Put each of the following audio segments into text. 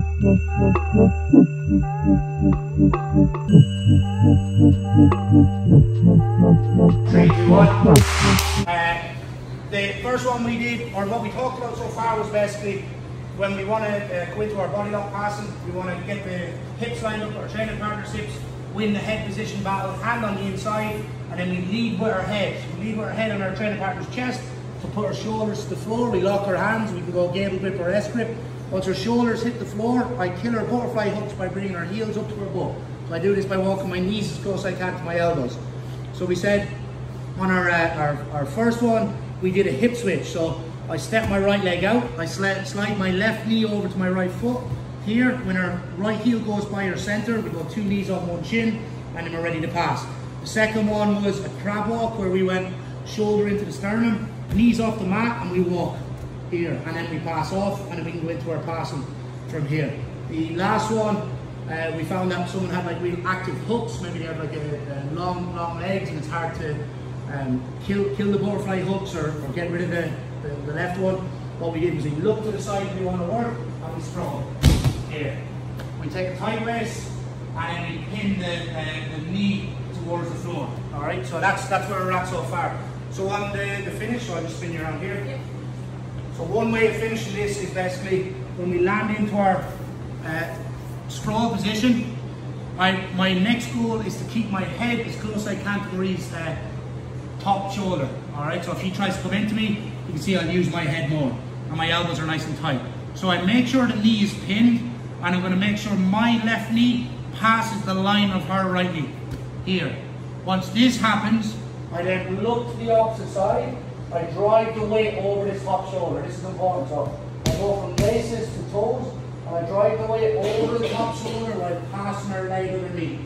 3, 2, 1. The first one we did, or what we talked about so far, was basically when we want to go into our body lock passing, we want to get the hips lined up, our training partner's hips, win the head position battle, hand on the inside, and then we lead with our head. We lead with our head on our training partner's chest to put our shoulders to the floor. We lock our hands, we can go gable grip or S grip. Once our shoulders hit the floor, I kill our butterfly hooks by bringing our heels up to our butt. So I do this by walking my knees as close as I can to my elbows. So we said on our first one, we did a hip switch. So I step my right leg out, I slide my left knee over to my right foot. Here, when our right heel goes by our center, we go 2 knees on 1 shin, and then we're ready to pass. The second one was a crab walk, where we went shoulder into the sternum, knees off the mat, and we walk here, and then we pass off, and then we can go into our passing from here. The last one, we found that someone had like real active hooks. Maybe they have like a long legs, and it's hard to kill the butterfly hooks or get rid of the left one. What we did was we looked to the side we want to work, and we sprawl here. We take a tight waist, and then we pin the knee towards the floor. All right, so that's where we're at so far. So on the finish, so I'll just spin you around here. Yep. So one way of finishing this is basically when we land into our sprawl position. My next goal is to keep my head as close as I can to Marie's top shoulder. All right, so if he tries to come into me, you can see I'll use my head more, and my elbows are nice and tight. So I make sure the knee is pinned, and I'm going to make sure my left knee passes the line of her right knee here. Once this happens, I then look to the opposite side. I drive the weight over this top shoulder. This is important. So I go from laces to toes, and I drive the weight over the top shoulder while passing her leg underneath.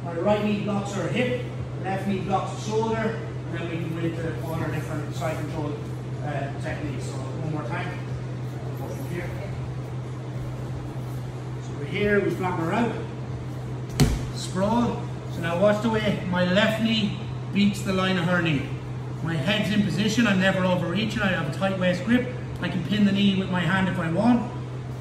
My right knee blocks her hip, left knee blocks the shoulder, and then we can go into all our different side control techniques. So one more time. I'll go from here. So we're here, we flatten her out. Sprawl. So now watch the way my left knee beats the line of her knee. My head's in position, I'm never overreaching, I have a tight waist grip. I can pin the knee with my hand if I want.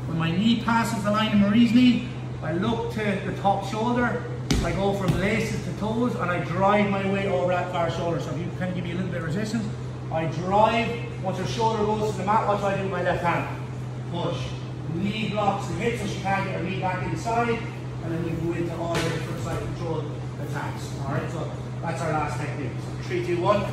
When my knee passes the line of Marie's knee, I look to the top shoulder, I go from laces to toes, and I drive my way over that far shoulder. So if you can give me a little bit of resistance, I drive. Once her shoulder goes to the mat, what do I do with my left hand? Push. Knee blocks the hip so she can't get her knee back inside, and then we go into all the different side control attacks. Alright, so that's our last technique. So 3, 2, 1.